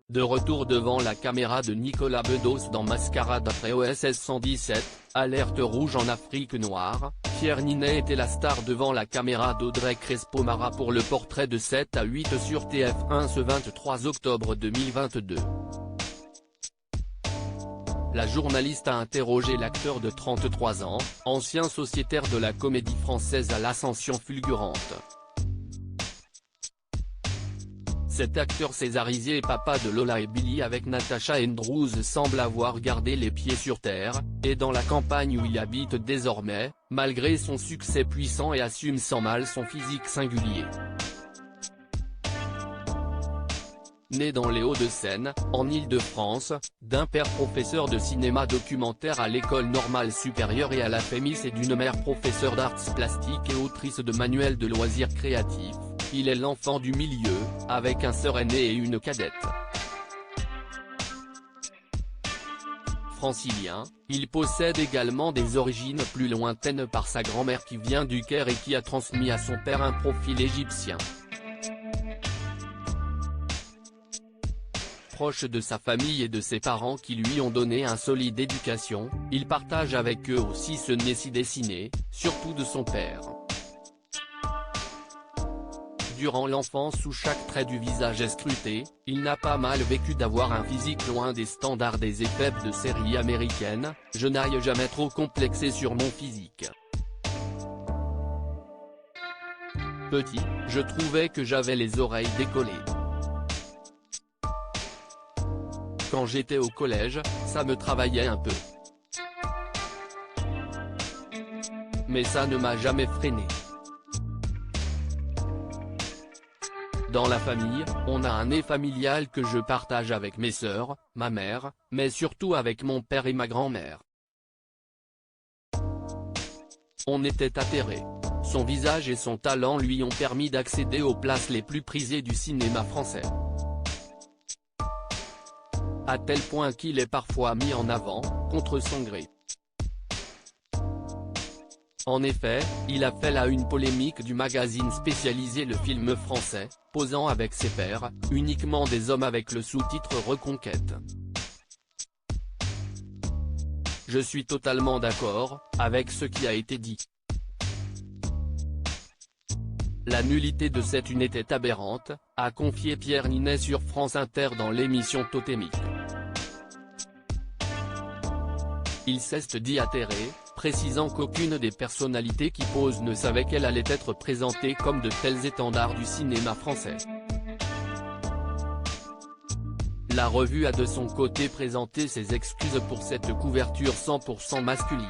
De retour devant la caméra de Nicolas Bedos dans Mascarade après OSS 117, alerte rouge en Afrique noire, Pierre Niney était la star devant la caméra d'Audrey Crespo-Mara pour le portrait de 7 à 8 sur TF1 ce 23 octobre 2022. La journaliste a interrogé l'acteur de 33 ans, ancien sociétaire de la comédie française à l'ascension fulgurante. Cet acteur césarisé et papa de Lola et Billy avec Natasha Andrews semble avoir gardé les pieds sur terre, et dans la campagne où il habite désormais, malgré son succès puissant et assume sans mal son physique singulier. Né dans les Hauts-de-Seine, en Île-de-France, d'un père professeur de cinéma documentaire à l'École normale supérieure et à la FEMIS et d'une mère professeure d'arts plastiques et autrice de manuels de loisirs créatifs, il est l'enfant du milieu, avec un sœur aîné et une cadette. Francilien, il possède également des origines plus lointaines par sa grand-mère qui vient du Caire et qui a transmis à son père un profil égyptien. Proche de sa famille et de ses parents qui lui ont donné une solide éducation, il partage avec eux aussi ce nez si dessiné, surtout de son père. Durant l'enfance où chaque trait du visage est scruté, il n'a pas mal vécu d'avoir un physique loin des standards des éphèbes de séries américaines. Je n'aille jamais trop complexé sur mon physique. Petit, je trouvais que j'avais les oreilles décollées. Quand j'étais au collège, ça me travaillait un peu. Mais ça ne m'a jamais freiné. Dans la famille, on a un nez familial que je partage avec mes sœurs, ma mère, mais surtout avec mon père et ma grand-mère. On était atterrés. Son visage et son talent lui ont permis d'accéder aux places les plus prisées du cinéma français. À tel point qu'il est parfois mis en avant, contre son gré. En effet, il a fait la une polémique du magazine spécialisé Le Film Français, posant avec ses pairs, uniquement des hommes avec le sous-titre Reconquête. Je suis totalement d'accord avec ce qui a été dit. La nullité de cette une était aberrante, a confié Pierre Niney sur France Inter dans l'émission Totémique. Il s'est dit atterré, précisant qu'aucune des personnalités qui posent ne savait qu'elle allait être présentée comme de tels étendards du cinéma français. La revue a de son côté présenté ses excuses pour cette couverture 100% masculine.